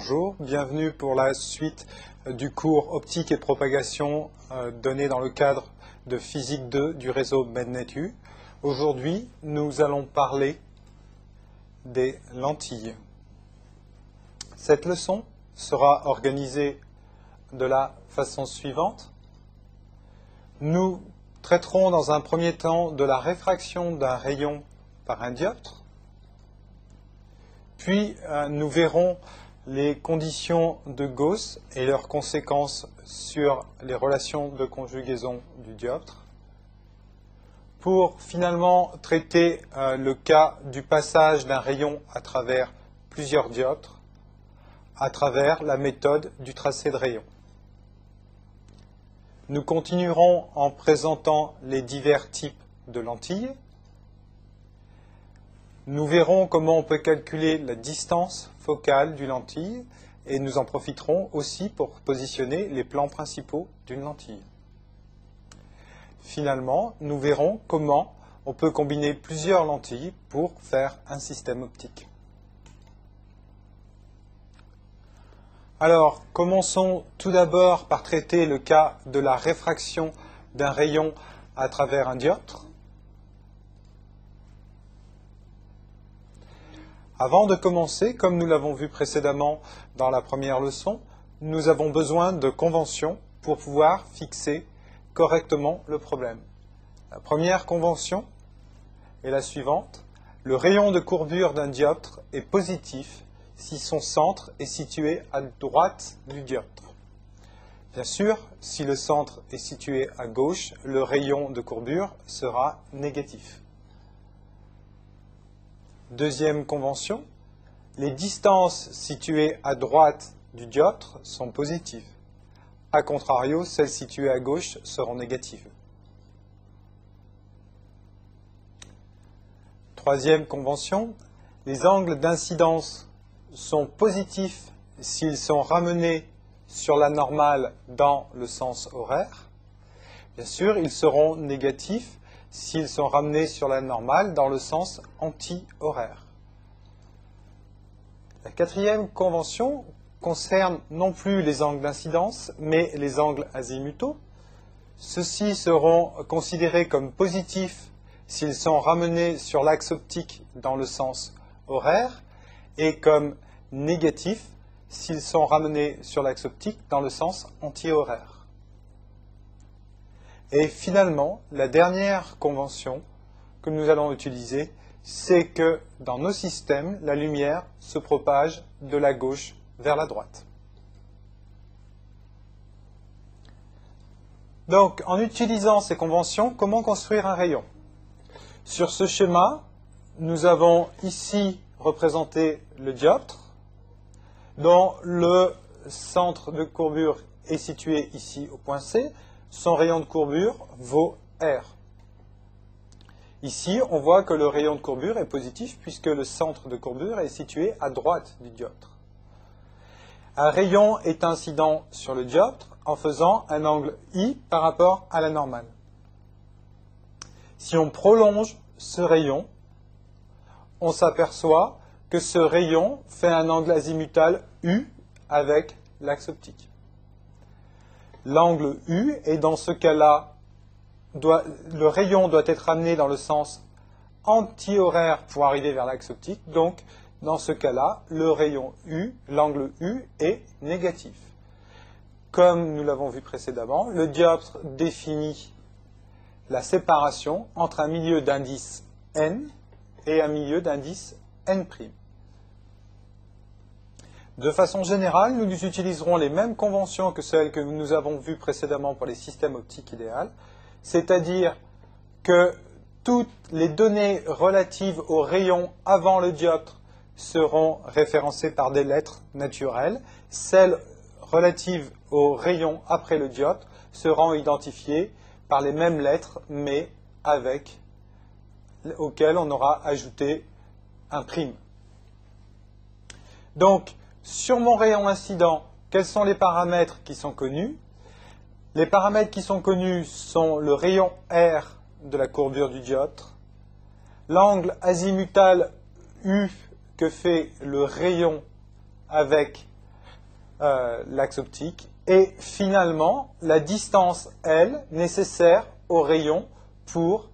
bonjour, bienvenue pour la suite du cours Optique et propagation donné dans le cadre de Physique 2 du réseau MEDNETU. Aujourd'hui, nous allons parler des lentilles. Cette leçon sera organisée de la façon suivante. Nous traiterons dans un premier temps de la réfraction d'un rayon par un dioptre. Puis, nous verrons les conditions de Gauss et leurs conséquences sur les relations de conjugaison du dioptre, pour finalement traiter le cas du passage d'un rayon à travers plusieurs dioptres, à travers la méthode du tracé de rayon. Nous continuerons en présentant les divers types de lentilles. Nous verrons comment on peut calculer la distance focale d'une lentille et nous en profiterons aussi pour positionner les plans principaux d'une lentille. Finalement, nous verrons comment on peut combiner plusieurs lentilles pour faire un système optique. Alors, commençons tout d'abord par traiter le cas de la réfraction d'un rayon à travers un dioptre. Avant de commencer, comme nous l'avons vu précédemment dans la première leçon, nous avons besoin de conventions pour pouvoir fixer correctement le problème. La première convention est la suivante. Le rayon de courbure d'un dioptre est positif si son centre est situé à droite du dioptre. Bien sûr, si le centre est situé à gauche, le rayon de courbure sera négatif. Deuxième convention, les distances situées à droite du dioptre sont positives. A contrario, celles situées à gauche seront négatives. Troisième convention, les angles d'incidence sont positifs s'ils sont ramenés sur la normale dans le sens horaire. Bien sûr, ils seront négatifs s'ils sont ramenés sur la normale dans le sens anti-horaire. La quatrième convention concerne non plus les angles d'incidence, mais les angles azimutaux. Ceux-ci seront considérés comme positifs s'ils sont ramenés sur l'axe optique dans le sens horaire et comme négatifs s'ils sont ramenés sur l'axe optique dans le sens anti-horaire. Et finalement, la dernière convention que nous allons utiliser, c'est que dans nos systèmes, la lumière se propage de la gauche vers la droite. Donc, en utilisant ces conventions, comment construire un rayon? Sur ce schéma, nous avons ici représenté le dioptre, dont le centre de courbure est situé ici au point C. Son rayon de courbure vaut R. Ici, on voit que le rayon de courbure est positif puisque le centre de courbure est situé à droite du dioptre. Un rayon est incident sur le dioptre en faisant un angle I par rapport à la normale. Si on prolonge ce rayon, on s'aperçoit que ce rayon fait un angle azimutal U avec l'axe optique. L'angle U, et dans ce cas-là, le rayon doit être ramené dans le sens anti-horaire pour arriver vers l'axe optique. Donc, dans ce cas-là, le rayon U, l'angle U, est négatif. Comme nous l'avons vu précédemment, le dioptre définit la séparation entre un milieu d'indice N et un milieu d'indice N'. De façon générale, nous utiliserons les mêmes conventions que celles que nous avons vues précédemment pour les systèmes optiques idéaux, c'est-à-dire que toutes les données relatives au rayon avant le dioptre seront référencées par des lettres naturelles. Celles relatives au rayon après le dioptre seront identifiées par les mêmes lettres, mais auxquelles on aura ajouté un prime. Donc, sur mon rayon incident, quels sont les paramètres qui sont connus? Les paramètres qui sont connus sont le rayon R de la courbure du dioptre, l'angle azimutal U que fait le rayon avec l'axe optique, et finalement la distance L nécessaire au rayon pour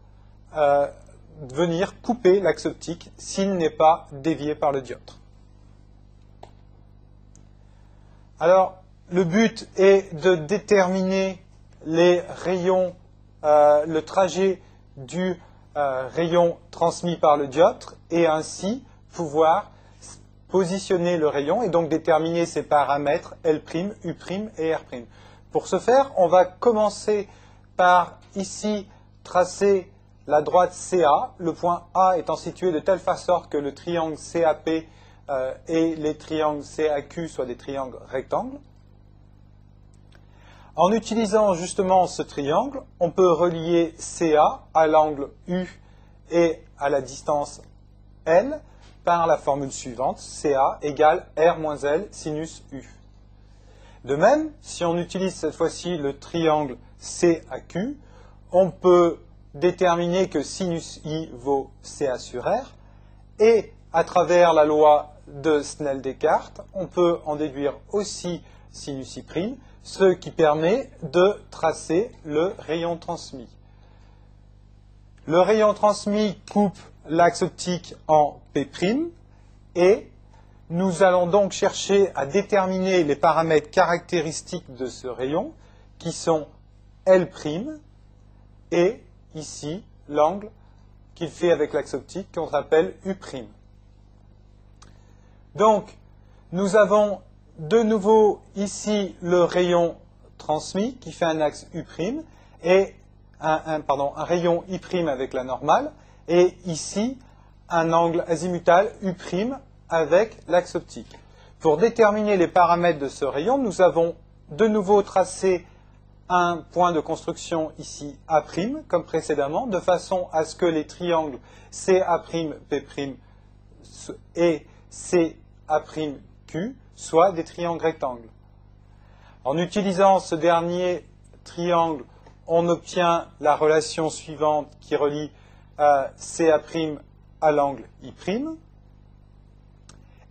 venir couper l'axe optique s'il n'est pas dévié par le dioptre. Alors, le but est de déterminer les rayons, le trajet du rayon transmis par le dioptre et ainsi pouvoir positionner le rayon et donc déterminer ses paramètres L', U' et R'. Pour ce faire, on va commencer par ici tracer la droite CA, le point A étant situé de telle façon que le triangle CAP et les triangles CAQ soient des triangles rectangles. En utilisant justement ce triangle, on peut relier CA à l'angle U et à la distance L par la formule suivante, CA égale R moins L sinus U. De même, si on utilise cette fois-ci le triangle CAQ, on peut déterminer que sinus I vaut CA sur R, et à travers la loi de Snell-Descartes, on peut en déduire aussi sinus I', ce qui permet de tracer le rayon transmis. Le rayon transmis coupe l'axe optique en P', et nous allons donc chercher à déterminer les paramètres caractéristiques de ce rayon, qui sont L' et ici l'angle qu'il fait avec l'axe optique qu'on appelle U'. Donc, nous avons de nouveau ici le rayon transmis qui fait un axe U' et un rayon I' avec la normale, et ici un angle azimutal U' avec l'axe optique. Pour déterminer les paramètres de ce rayon, nous avons de nouveau tracé un point de construction ici A', comme précédemment, de façon à ce que les triangles CA', P' et CA', soit des triangles rectangles. En utilisant ce dernier triangle, on obtient la relation suivante qui relie CA' à l'angle I'.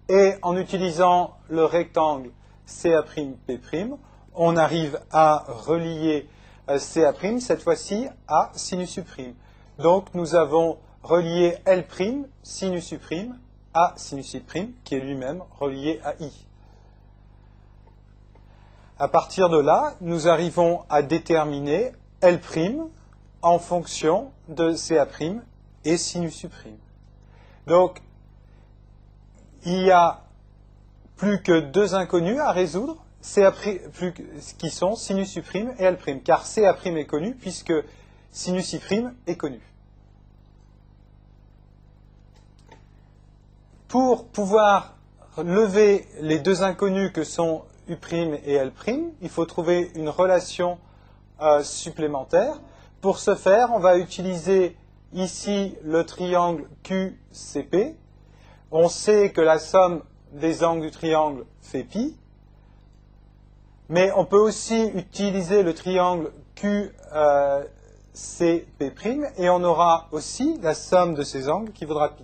Et en utilisant le rectangle CA', on arrive à relier CA', cette fois-ci, à sinus U'. Donc nous avons relié L', sinus U', à sinus I', qui est lui-même relié à I. À partir de là, nous arrivons à déterminer L' en fonction de CA' et sinus U'. Donc, il n'y a plus que deux inconnus à résoudre, qui sont sinus U' et L', car CA' est connu puisque sinus I' est connu. Pour pouvoir lever les deux inconnus que sont U' et L', il faut trouver une relation supplémentaire. Pour ce faire, on va utiliser ici le triangle QCP. On sait que la somme des angles du triangle fait pi, mais on peut aussi utiliser le triangle QCP', et on aura aussi la somme de ces angles qui vaudra pi.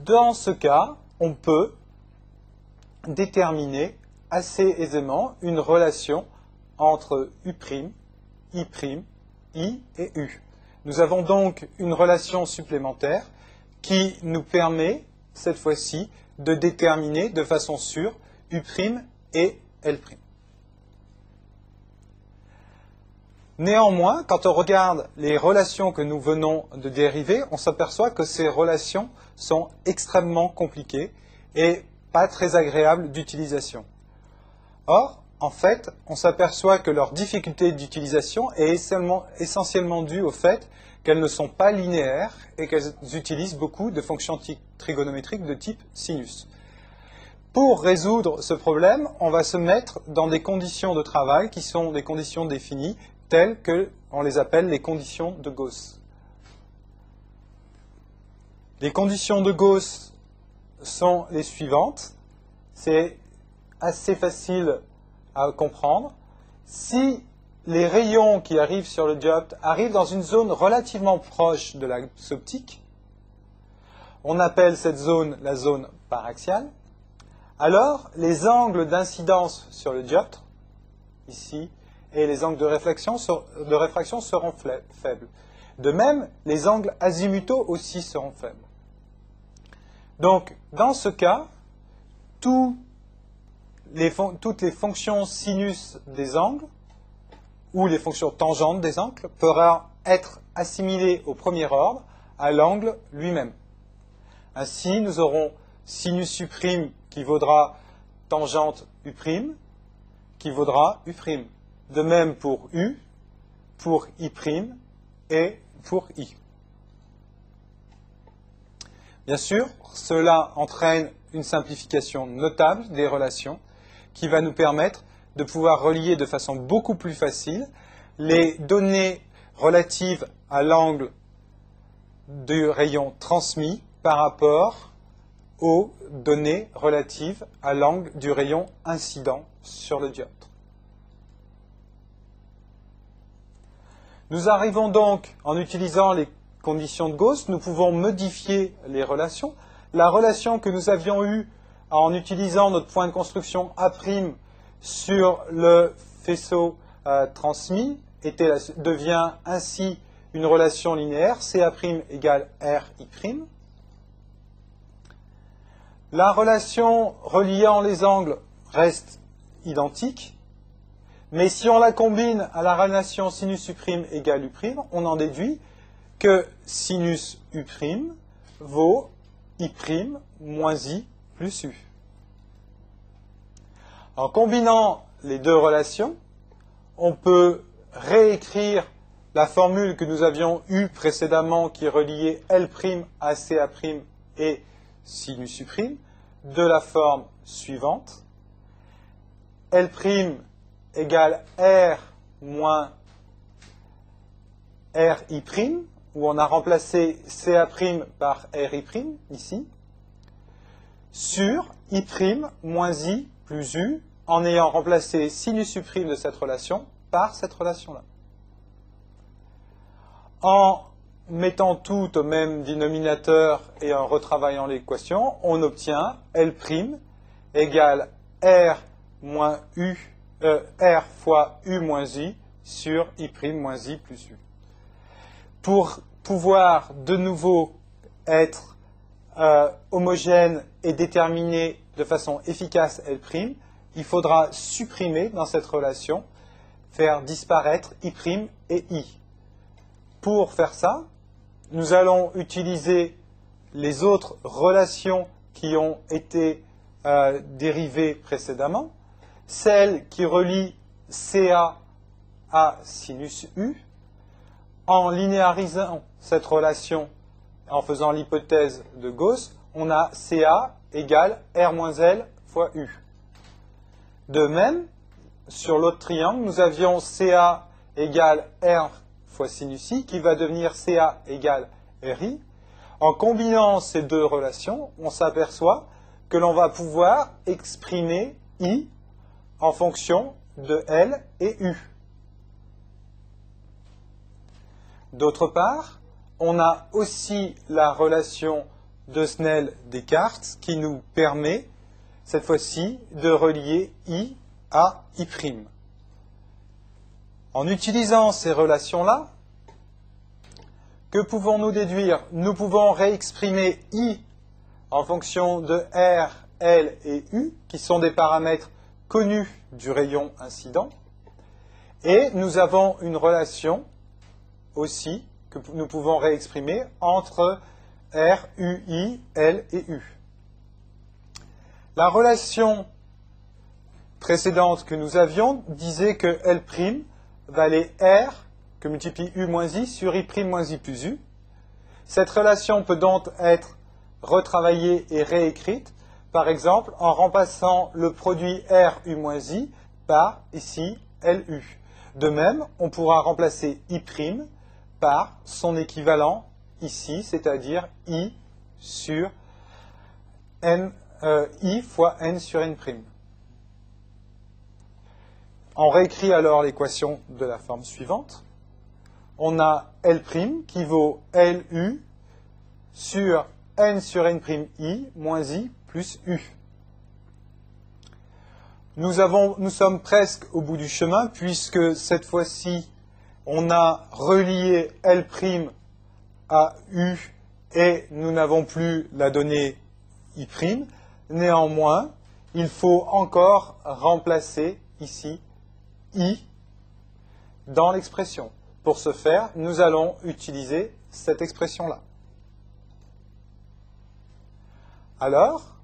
Dans ce cas, on peut déterminer assez aisément une relation entre U', I', I et U. Nous avons donc une relation supplémentaire qui nous permet, cette fois-ci, de déterminer de façon sûre U' et L'. Néanmoins, quand on regarde les relations que nous venons de dériver, on s'aperçoit que ces relations sont extrêmement compliquées et pas très agréables d'utilisation. Or, en fait, on s'aperçoit que leur difficulté d'utilisation est essentiellement due au fait qu'elles ne sont pas linéaires et qu'elles utilisent beaucoup de fonctions trigonométriques de type sinus. Pour résoudre ce problème, on va se mettre dans des conditions de travail qui sont des conditions définies telles qu'on les appelle les conditions de Gauss. Les conditions de Gauss sont les suivantes. C'est assez facile à comprendre. Si les rayons qui arrivent sur le dioptre arrivent dans une zone relativement proche de l'axe optique, on appelle cette zone la zone paraxiale. alors les angles d'incidence sur le dioptre, ici, et les angles de réfraction seront faibles. De même, les angles azimutaux aussi seront faibles. Donc, dans ce cas, toutes les fonctions sinus des angles, ou les fonctions tangentes des angles, pourront être assimilées au premier ordre à l'angle lui-même. Ainsi, nous aurons sinus U' qui vaudra tangente U', qui vaudra U'. De même pour U, pour I' et pour I. Bien sûr, cela entraîne une simplification notable des relations qui va nous permettre de pouvoir relier de façon beaucoup plus facile les données relatives à l'angle du rayon transmis par rapport aux données relatives à l'angle du rayon incident sur le dioptre. Nous arrivons donc, en utilisant les conditions de Gauss, nous pouvons modifier les relations. La relation que nous avions eue en utilisant notre point de construction A' sur le faisceau transmis devient ainsi une relation linéaire, CA' égale RI'. La relation reliant les angles reste identique, mais si on la combine à la relation sinus U' égale U', on en déduit que sinus U' vaut I' moins I plus U. En combinant les deux relations, on peut réécrire la formule que nous avions eue précédemment qui reliait L' à CA' et sinus U' de la forme suivante. L' égale R moins RI', où on a remplacé CA' par RI' ici, sur I' moins I plus U, en ayant remplacé sinus U' de cette relation par cette relation-là. En mettant tout au même dénominateur et en retravaillant l'équation, on obtient L' égale R moins U, R fois U moins I sur I' moins I plus U. Pour pouvoir de nouveau être homogène et déterminer de façon efficace L', il faudra supprimer dans cette relation, faire disparaître I' et I. Pour faire ça, nous allons utiliser les autres relations qui ont été dérivées précédemment, celle qui relie CA à sinus U, en linéarisant cette relation, en faisant l'hypothèse de Gauss, on a CA égale R moins L fois U. De même, sur l'autre triangle, nous avions CA égale R fois sinus I, qui va devenir CA égale RI. En combinant ces deux relations, on s'aperçoit que l'on va pouvoir exprimer I en fonction de L et U. D'autre part, on a aussi la relation de Snell-Descartes qui nous permet, cette fois-ci, de relier I à I'. En utilisant ces relations-là, que pouvons-nous déduire? Nous pouvons réexprimer I en fonction de R, L et U, qui sont des paramètres connus du rayon incident. Et nous avons une relation aussi que nous pouvons réexprimer entre R, U, I, L et U. La relation précédente que nous avions disait que L' valait R que multiplie U moins I sur I' moins I plus U. Cette relation peut donc être retravaillée et réécrite, par exemple en remplaçant le produit R U moins I par, ici, LU. De même, on pourra remplacer I' par son équivalent ici, c'est-à-dire I sur N, I fois N sur N'. On réécrit alors l'équation de la forme suivante. On a L' qui vaut LU sur N sur N' I moins I plus U. Nous sommes presque au bout du chemin, puisque cette fois-ci, on a relié L' à U et nous n'avons plus la donnée I'. Néanmoins, il faut encore remplacer ici I dans l'expression. Pour ce faire, nous allons utiliser cette expression-là. Alors,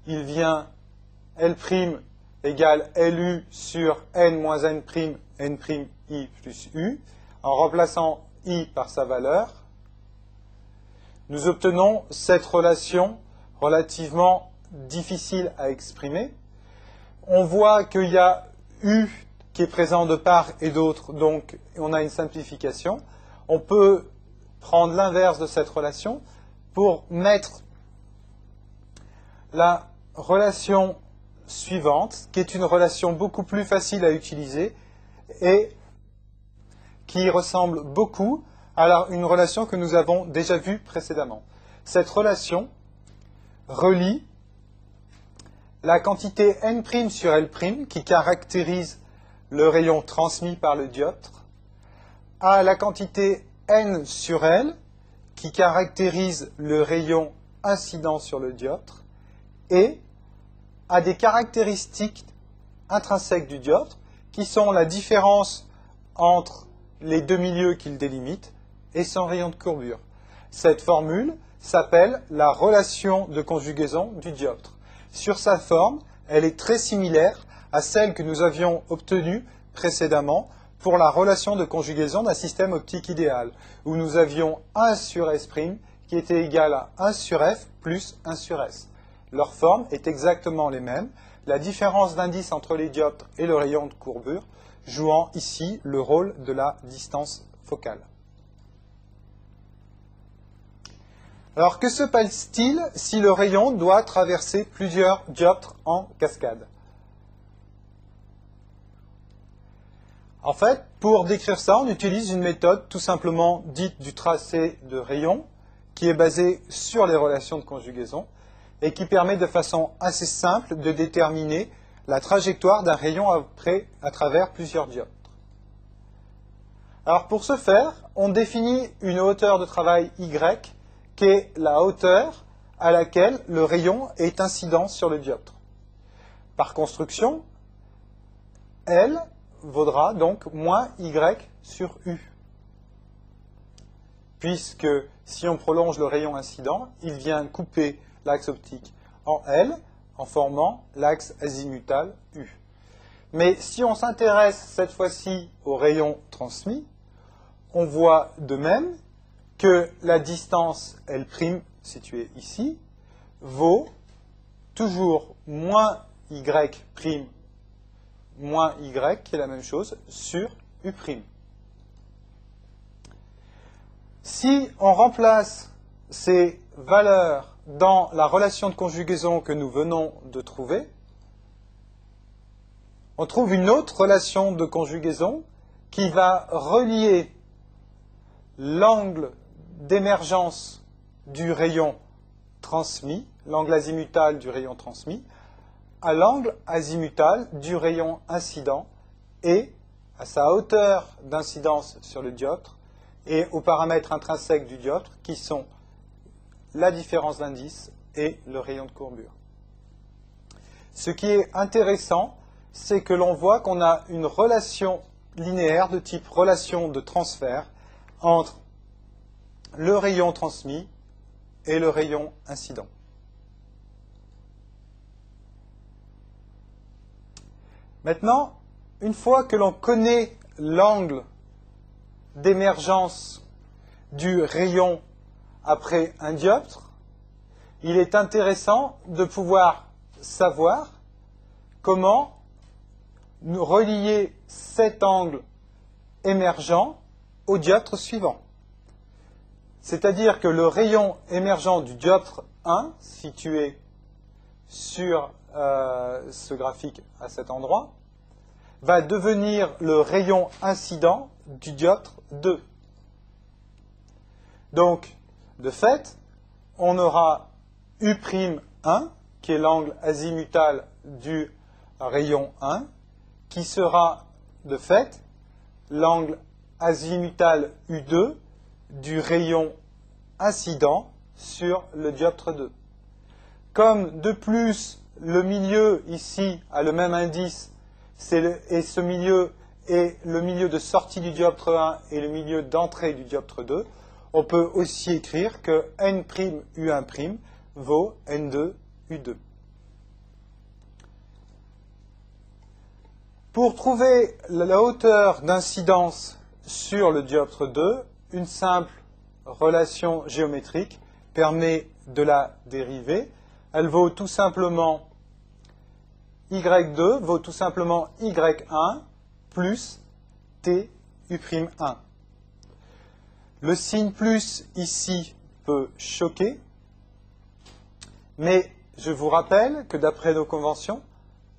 il vient L' égale LU sur N moins N', N' I plus U. En remplaçant I par sa valeur, nous obtenons cette relation relativement difficile à exprimer. On voit qu'il y a U qui est présent de part et d'autre, donc on a une simplification. On peut prendre l'inverse de cette relation pour mettre la relation suivante, qui est une relation beaucoup plus facile à utiliser et qui ressemble beaucoup à une relation que nous avons déjà vue précédemment. Cette relation relie la quantité N' sur L' qui caractérise le rayon transmis par le dioptre à la quantité N sur L qui caractérise le rayon incident sur le dioptre et à des caractéristiques intrinsèques du dioptre qui sont la différence entre les deux milieux qu'il délimite et son rayon de courbure. Cette formule s'appelle la relation de conjugaison du dioptre. Sur sa forme, elle est très similaire à celle que nous avions obtenue précédemment pour la relation de conjugaison d'un système optique idéal, où nous avions 1 sur S' qui était égal à 1 sur F plus 1 sur S. Leur forme est exactement les mêmes, la différence d'indice entre les dioptres et le rayon de courbure jouant ici le rôle de la distance focale. Alors, que se passe-t-il si le rayon doit traverser plusieurs dioptres en cascade? En fait, pour décrire ça, on utilise une méthode tout simplement dite du tracé de rayon, qui est basée sur les relations de conjugaison, et qui permet de façon assez simple de déterminer la trajectoire d'un rayon à travers plusieurs dioptres. Alors pour ce faire, on définit une hauteur de travail Y, qui est la hauteur à laquelle le rayon est incident sur le dioptre. Par construction, L vaudra donc moins Y sur U. Puisque si on prolonge le rayon incident, il vient couper l'axe optique en L en formant l'axe azimutal U. Mais si on s'intéresse cette fois-ci au rayon transmis, on voit de même que la distance L', située ici, vaut toujours moins Y', moins Y, qui est la même chose, sur U'. Si on remplace ces valeurs dans la relation de conjugaison que nous venons de trouver, on trouve une autre relation de conjugaison qui va relier l'angle d'émergence du rayon transmis, l'angle azimutal du rayon transmis, à l'angle azimutal du rayon incident et à sa hauteur d'incidence sur le dioptre et aux paramètres intrinsèques du dioptre qui sont la différence d'indice et le rayon de courbure. Ce qui est intéressant, c'est que l'on voit qu'on a une relation linéaire de type relation de transfert entre le rayon transmis et le rayon incident. Maintenant, une fois que l'on connaît l'angle d'émergence du rayon après un dioptre, il est intéressant de pouvoir savoir comment nous relier cet angle émergent au dioptre suivant. C'est-à-dire que le rayon émergent du dioptre 1, situé sur ce graphique à cet endroit, va devenir le rayon incident du dioptre 2. Donc, de fait, on aura U'1, qui est l'angle azimutal du rayon 1, qui sera de fait l'angle azimutal U2 du rayon incident sur le dioptre 2. Comme de plus le milieu ici a le même indice, et ce milieu est le milieu de sortie du dioptre 1 et le milieu d'entrée du dioptre 2, on peut aussi écrire que N'U1' vaut N2U2. Pour trouver la hauteur d'incidence sur le dioptre 2, une simple relation géométrique permet de la dériver. Elle vaut tout simplement Y2 vaut tout simplement Y1 plus TU'1. Le signe plus ici peut choquer, mais je vous rappelle que d'après nos conventions,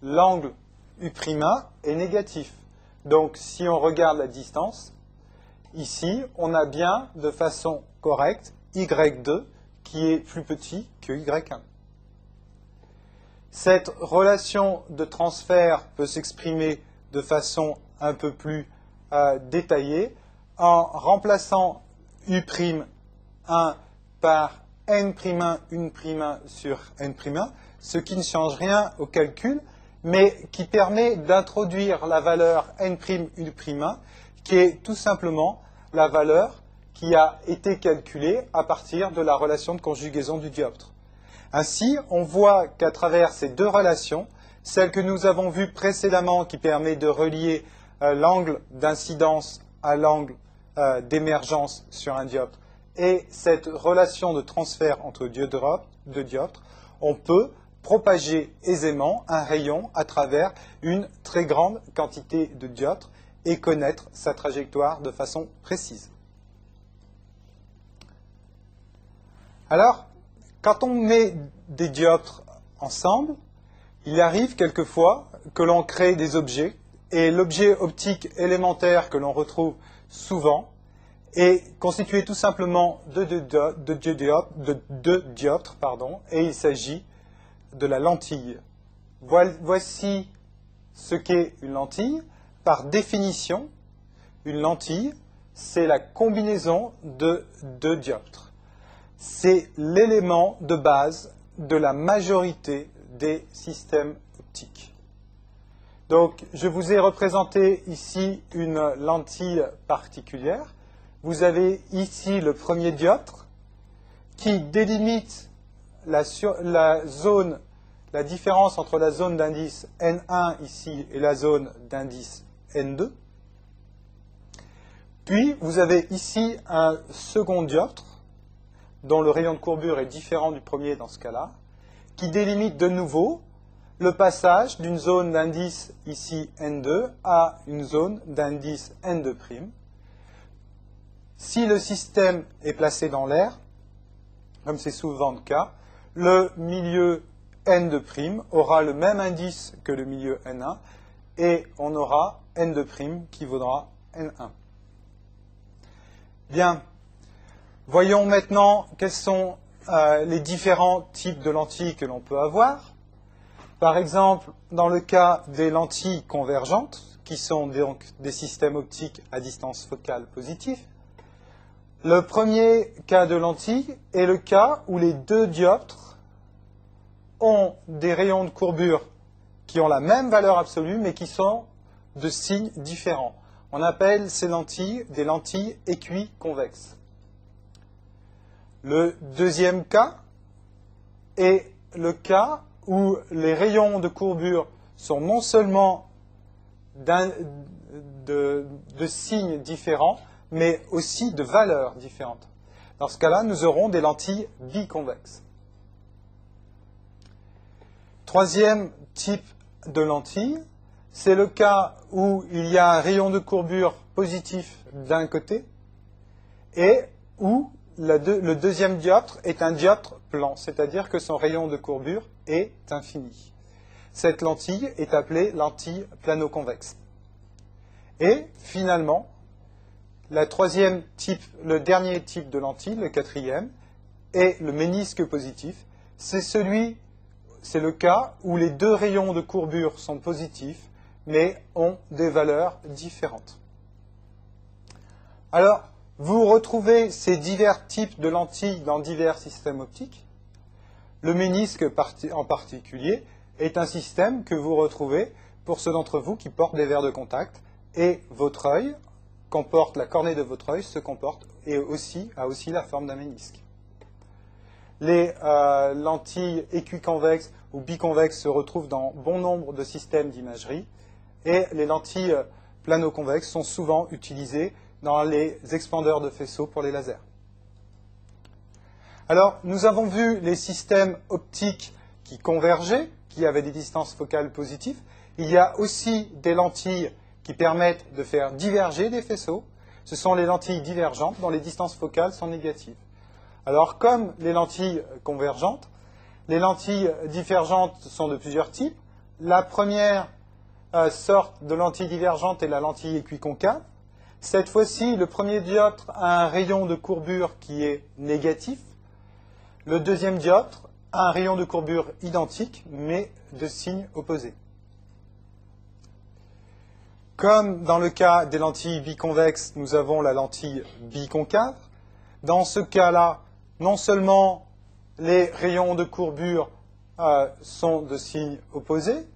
l'angle U'1 est négatif. Donc si on regarde la distance, ici on a bien de façon correcte Y2 qui est plus petit que Y1. Cette relation de transfert peut s'exprimer de façon un peu plus détaillée en remplaçant U'1 par N'1 une' sur N'1, ce qui ne change rien au calcul, mais qui permet d'introduire la valeur N' une', qui est tout simplement la valeur qui a été calculée à partir de la relation de conjugaison du dioptre. Ainsi, on voit qu'à travers ces deux relations, celle que nous avons vue précédemment qui permet de relier l'angle d'incidence à l'angle d'émergence sur un dioptre et cette relation de transfert entre deux dioptres, on peut propager aisément un rayon à travers une très grande quantité de dioptres et connaître sa trajectoire de façon précise. Alors, quand on met des dioptres ensemble, il arrive quelquefois que l'on crée des objets, et l'objet optique élémentaire que l'on retrouve souvent est constitué tout simplement de deux dioptres, et il s'agit de la lentille. Voici ce qu'est une lentille. Par définition, une lentille, c'est la combinaison de deux dioptres. C'est l'élément de base de la majorité des systèmes optiques. Donc, je vous ai représenté ici une lentille particulière. Vous avez ici le premier dioptre qui délimite la différence entre la zone d'indice N1 ici et la zone d'indice N2. Puis, vous avez ici un second dioptre dont le rayon de courbure est différent du premier dans ce cas-là, qui délimite de nouveau le passage d'une zone d'indice ici N2 à une zone d'indice N2'. Si le système est placé dans l'air, comme c'est souvent le cas, le milieu N2' aura le même indice que le milieu N1 et on aura N2' qui vaudra N1. Bien. Voyons maintenant quels sont les différents types de lentilles que l'on peut avoir. Par exemple, dans le cas des lentilles convergentes, qui sont donc des systèmes optiques à distance focale positive, le premier cas de lentille est le cas où les deux dioptres ont des rayons de courbure qui ont la même valeur absolue, mais qui sont de signes différents. On appelle ces lentilles des lentilles équiconvexes. Le deuxième cas est le cas où les rayons de courbure sont non seulement de signes différents, mais aussi de valeurs différentes. Dans ce cas-là, nous aurons des lentilles biconvexes. Troisième type de lentille, c'est le cas où il y a un rayon de courbure positif d'un côté et où le deuxième dioptre est un dioptre plan, c'est-à-dire que son rayon de courbure est infini. Cette lentille est appelée lentille plano-convexe. Et finalement, le dernier type de lentille, le quatrième, est le ménisque positif. C'est celui c'est le cas où les deux rayons de courbure sont positifs, mais ont des valeurs différentes. Alors, vous retrouvez ces divers types de lentilles dans divers systèmes optiques. Le ménisque en particulier est un système que vous retrouvez pour ceux d'entre vous qui portent des verres de contact, et votre œil, la cornée de votre œil se comporte et a aussi la forme d'un ménisque. Les lentilles équiconvexes ou biconvexes se retrouvent dans bon nombre de systèmes d'imagerie, et les lentilles plano-convexes sont souvent utilisées dans les expandeurs de faisceaux pour les lasers. Alors, nous avons vu les systèmes optiques qui convergeaient, qui avaient des distances focales positives. Il y a aussi des lentilles qui permettent de faire diverger des faisceaux. Ce sont les lentilles divergentes dont les distances focales sont négatives. Alors, comme les lentilles convergentes, les lentilles divergentes sont de plusieurs types. La première sorte de lentille divergente est la lentille équiconcave. Cette fois-ci, le premier dioptre a un rayon de courbure qui est négatif. Le deuxième dioptre a un rayon de courbure identique, mais de signe opposé. Comme dans le cas des lentilles biconvexes, nous avons la lentille biconcave. Dans ce cas-là, non seulement les rayons de courbure sont de signe opposé,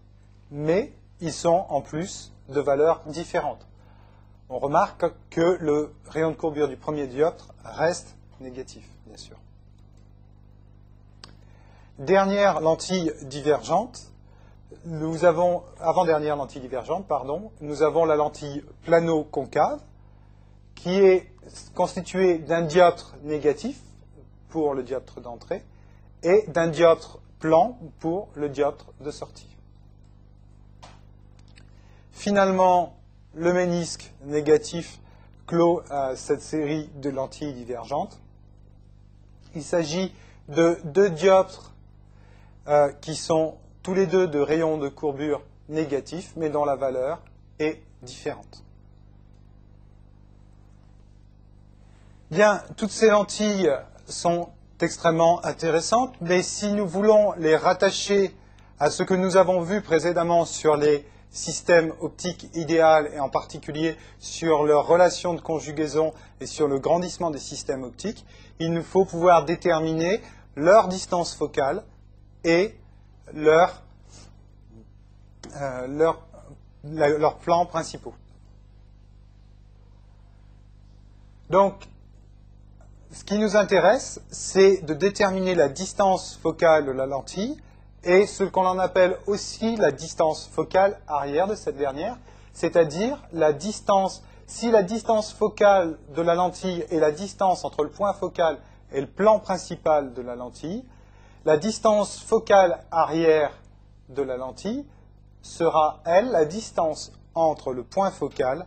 mais ils sont en plus de valeurs différentes. On remarque que le rayon de courbure du premier dioptre reste négatif, bien sûr. Dernière lentille divergente, avant-dernière lentille divergente, nous avons la lentille plano-concave, qui est constituée d'un dioptre négatif pour le dioptre d'entrée et d'un dioptre plan pour le dioptre de sortie. Finalement, le ménisque négatif clôt cette série de lentilles divergentes. Il s'agit de deux dioptres qui sont tous les deux de rayons de courbure négatifs, mais dont la valeur est différente. Bien, toutes ces lentilles sont extrêmement intéressantes, mais si nous voulons les rattacher à ce que nous avons vu précédemment sur les systèmes optiques idéaux, et en particulier sur leur relation de conjugaison et sur le grandissement des systèmes optiques, il nous faut pouvoir déterminer leur distance focale et leurs plans principaux. Donc, ce qui nous intéresse, c'est de déterminer la distance focale de la lentille et ce qu'on en appelle aussi la distance focale arrière de cette dernière, c'est-à-dire la distance, si la distance focale de la lentille est la distance entre le point focal et le plan principal de la lentille, la distance focale arrière de la lentille sera, elle, la distance entre le point focal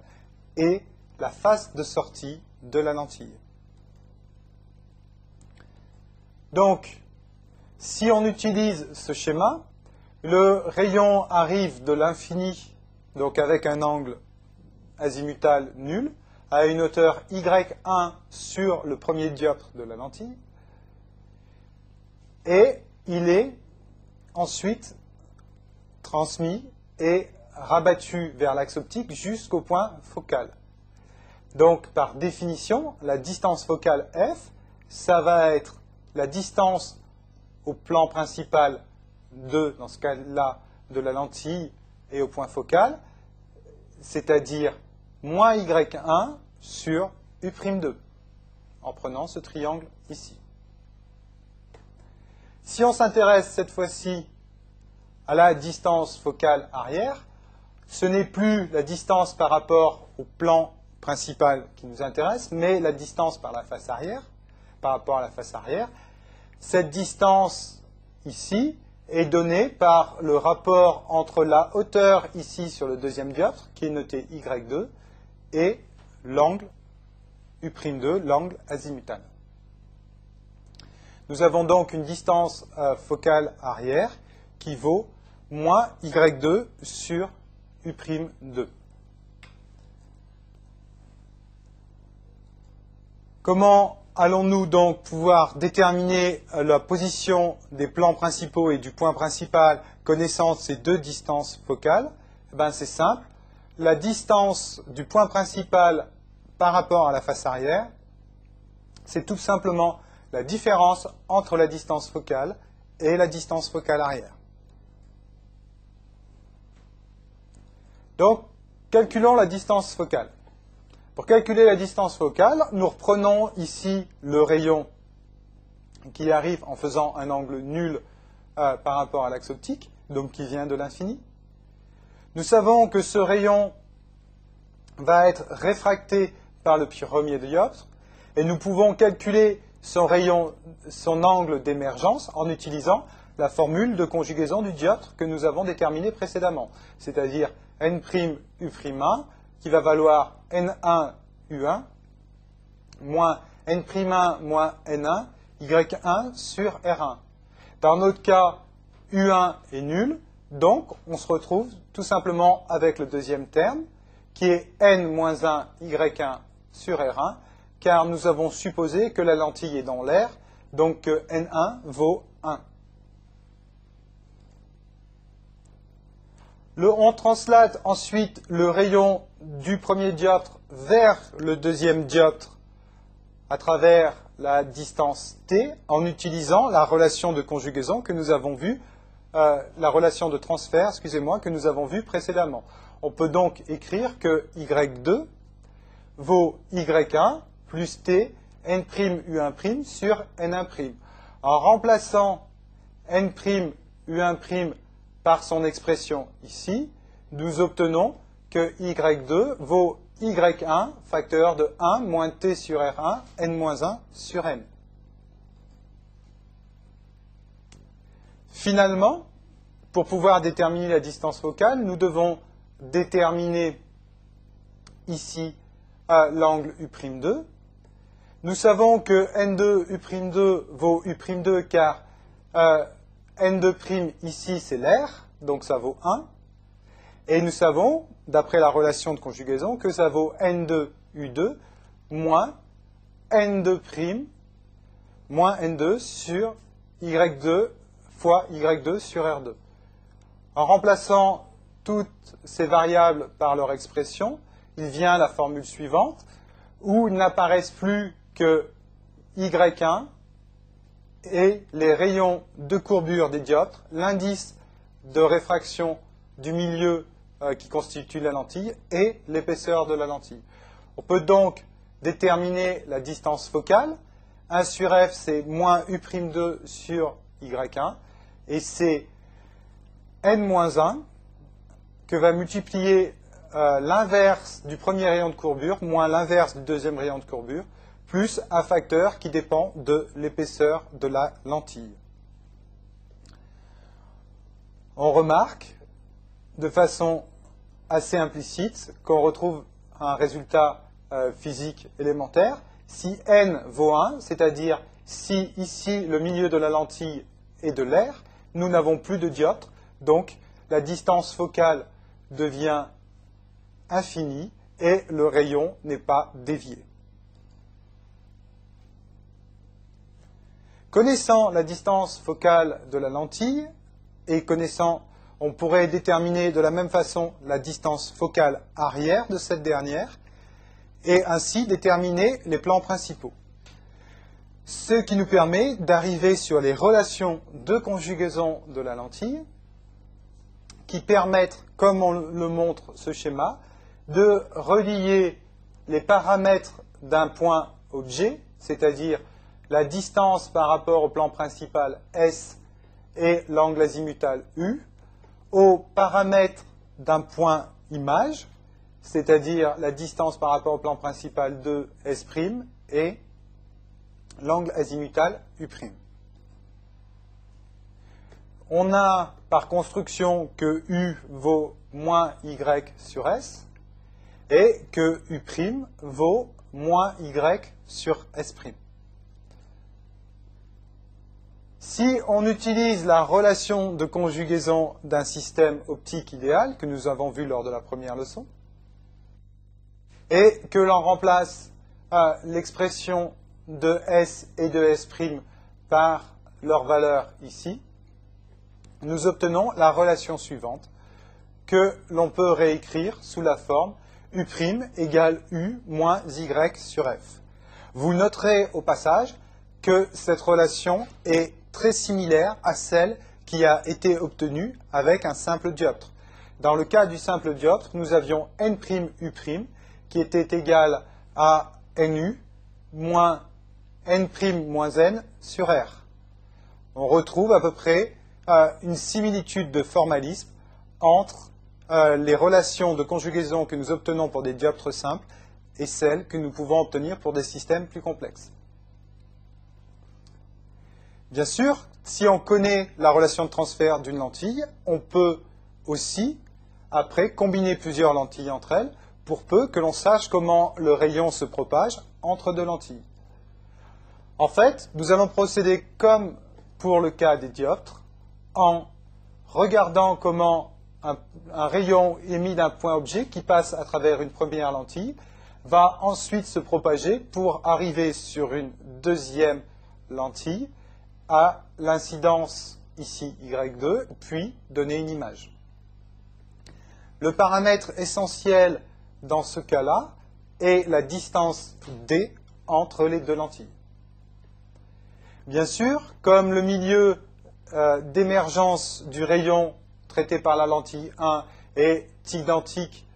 et la face de sortie de la lentille. Donc, si on utilise ce schéma, le rayon arrive de l'infini, donc avec un angle azimutal nul, à une hauteur y1 sur le premier dioptre de la lentille, et il est ensuite transmis et rabattu vers l'axe optique jusqu'au point focal. Donc, par définition, la distance focale f, ça va être la distance au plan principal dans ce cas-là, de la lentille et au point focal, c'est-à-dire moins y1 sur U'2, en prenant ce triangle ici. Si on s'intéresse cette fois-ci à la distance focale arrière, ce n'est plus la distance par rapport au plan principal qui nous intéresse, mais la distance par la face arrière, par rapport à la face arrière. Cette distance ici est donnée par le rapport entre la hauteur ici sur le deuxième dioptre, qui est noté y2, et l'angle U'2, l'angle azimutal. Nous avons donc une distance focale arrière qui vaut moins y2 sur U'2. Comment allons-nous donc pouvoir déterminer la position des plans principaux et du point principal connaissant ces deux distances focales? Eh bien, c'est simple. La distance du point principal par rapport à la face arrière, c'est tout simplement la différence entre la distance focale et la distance focale arrière. Donc, calculons la distance focale. Pour calculer la distance focale, nous reprenons ici le rayon qui arrive en faisant un angle nul par rapport à l'axe optique, donc qui vient de l'infini. Nous savons que ce rayon va être réfracté par le premier dioptre, et nous pouvons calculer son rayon, son angle d'émergence en utilisant la formule de conjugaison du dioptre que nous avons déterminée précédemment, c'est-à-dire N'U'1 qui va valoir N1 U1 moins N'1 moins N1 Y1 sur R1. Dans notre cas, U1 est nul, donc on se retrouve tout simplement avec le deuxième terme qui est N moins 1 Y1 sur R1, car nous avons supposé que la lentille est dans l'air, donc que N1 vaut 1. On translate ensuite le rayon du premier dioptre vers le deuxième dioptre à travers la distance T en utilisant la relation de conjugaison que nous avons vue, la relation de transfert, excusez-moi, que nous avons vue précédemment. On peut donc écrire que Y2 vaut Y1 plus T N'U1' sur N1'. En remplaçant N'U1' par son expression ici, nous obtenons que Y2 vaut Y1 facteur de 1 moins T sur R1, N-1 sur N. Finalement, pour pouvoir déterminer la distance focale, nous devons déterminer ici l'angle U'2. Nous savons que N2 U'2 vaut U'2 car N2' ici c'est l'air, donc ça vaut 1. Et nous savons, d'après la relation de conjugaison, que ça vaut N2 U2 moins N2' moins N2 sur Y2 fois Y2 sur R2. En remplaçant toutes ces variables par leur expression, il vient la formule suivante, où il n'apparaissent plus que Y1 et les rayons de courbure des dioptres, l'indice de réfraction du milieu qui constitue la lentille et l'épaisseur de la lentille. On peut donc déterminer la distance focale. 1 sur F, c'est moins U'2 sur Y1, et c'est N-1 que va multiplier l'inverse du premier rayon de courbure moins l'inverse du deuxième rayon de courbure, plus un facteur qui dépend de l'épaisseur de la lentille. On remarque de façon assez implicite qu'on retrouve un résultat physique élémentaire. Si n vaut 1, c'est-à-dire si ici le milieu de la lentille est de l'air, nous n'avons plus de dioptre, donc la distance focale devient infinie et le rayon n'est pas dévié. Connaissant la distance focale de la lentille et on pourrait déterminer de la même façon la distance focale arrière de cette dernière et ainsi déterminer les plans principaux. Ce qui nous permet d'arriver sur les relations de conjugaison de la lentille qui permettent, comme on le montre ce schéma, de relier les paramètres d'un point objet, c'est-à-dire la distance par rapport au plan principal S et l'angle azimutal U, aux paramètres d'un point image, c'est-à-dire la distance par rapport au plan principal de S' et l'angle azimutal U'. On a par construction que U vaut moins Y sur S et que U' vaut moins Y sur S'. Si on utilise la relation de conjugaison d'un système optique idéal, que nous avons vu lors de la première leçon, et que l'on remplace l'expression de S et de S' par leur valeur ici, nous obtenons la relation suivante que l'on peut réécrire sous la forme U' égale U moins Y sur F. Vous noterez au passage que cette relation est très similaire à celle qui a été obtenue avec un simple dioptre. Dans le cas du simple dioptre, nous avions N'U' qui était égal à Nu moins N' moins N sur R. On retrouve à peu près une similitude de formalisme entre les relations de conjugaison que nous obtenons pour des dioptres simples et celles que nous pouvons obtenir pour des systèmes plus complexes. Bien sûr, si on connaît la relation de transfert d'une lentille, on peut aussi, après, combiner plusieurs lentilles entre elles, pour peu que l'on sache comment le rayon se propage entre deux lentilles. En fait, nous allons procéder comme pour le cas des dioptres, en regardant comment un rayon émis d'un point objet qui passe à travers une première lentille va ensuite se propager pour arriver sur une deuxième lentille à l'incidence ici Y2, puis donner une image. Le paramètre essentiel dans ce cas-là est la distance D entre les deux lentilles. Bien sûr, comme le milieu d'émergence du rayon traité par la lentille 1 est identique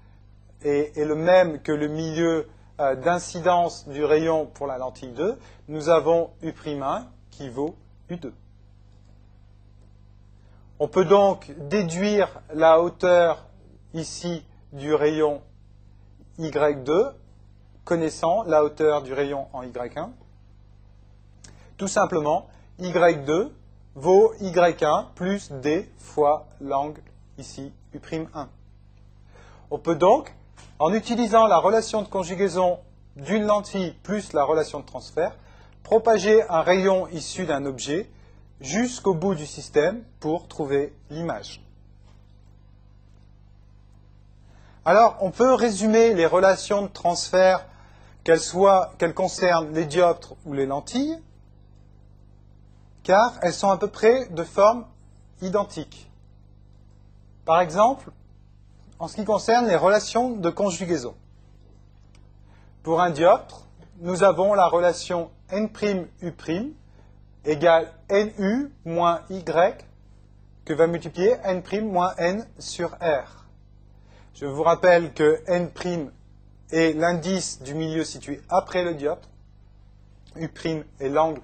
et le même que le milieu d'incidence du rayon pour la lentille 2, nous avons U'1 qui vaut U2. On peut donc déduire la hauteur ici du rayon Y2, connaissant la hauteur du rayon en Y1. Tout simplement, Y2 vaut Y1 plus D fois l'angle ici U'1. On peut donc, en utilisant la relation de conjugaison d'une lentille plus la relation de transfert, propager un rayon issu d'un objet jusqu'au bout du système pour trouver l'image. Alors, on peut résumer les relations de transfert, qu'elles concernent les dioptres ou les lentilles, car elles sont à peu près de forme identique. Par exemple, en ce qui concerne les relations de conjugaison. Pour un dioptre, nous avons la relation N'U' égale Nu moins Y que va multiplier N' moins N sur R. Je vous rappelle que N' est l'indice du milieu situé après le dioptre. U' est l'angle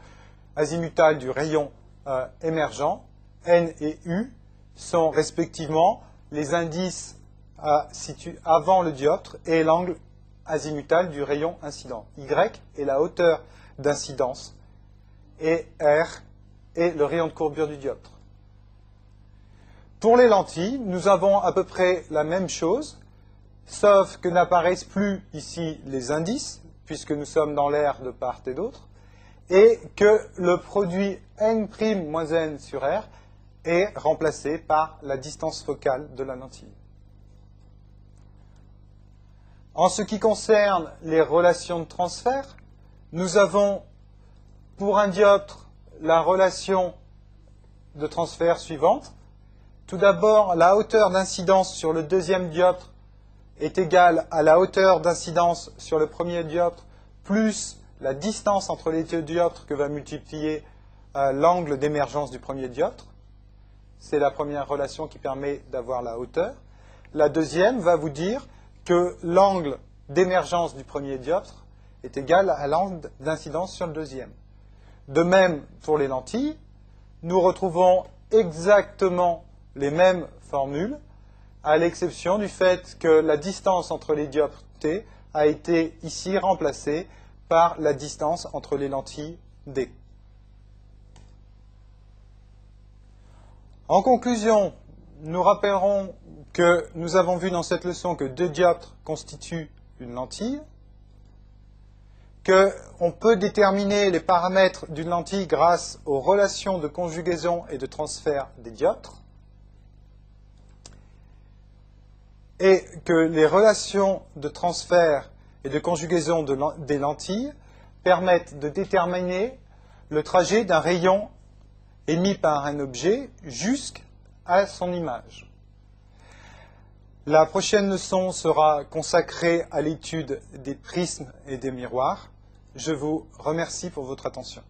azimutal du rayon émergent. N et U sont respectivement les indices situés avant le dioptre et l'angle azimutal du rayon incident. Y est la hauteur d'incidence et R est le rayon de courbure du dioptre. Pour les lentilles, nous avons à peu près la même chose, sauf que n'apparaissent plus ici les indices, puisque nous sommes dans l'air de part et d'autre, et que le produit N' moins N sur R est remplacé par la distance focale de la lentille. En ce qui concerne les relations de transfert, nous avons pour un dioptre la relation de transfert suivante. Tout d'abord, la hauteur d'incidence sur le deuxième dioptre est égale à la hauteur d'incidence sur le premier dioptre plus la distance entre les deux dioptres que va multiplier l'angle d'émergence du premier dioptre. C'est la première relation qui permet d'avoir la hauteur. La deuxième va vous dire que l'angle d'émergence du premier dioptre est égal à l'angle d'incidence sur le deuxième. De même, pour les lentilles, nous retrouvons exactement les mêmes formules, à l'exception du fait que la distance entre les dioptres T a été ici remplacée par la distance entre les lentilles D. En conclusion, nous rappellerons que nous avons vu dans cette leçon que deux dioptres constituent une lentille, qu'on peut déterminer les paramètres d'une lentille grâce aux relations de conjugaison et de transfert des dioptres, et que les relations de transfert et de conjugaison des lentilles permettent de déterminer le trajet d'un rayon émis par un objet jusqu'à son image. La prochaine leçon sera consacrée à l'étude des prismes et des miroirs. Je vous remercie pour votre attention.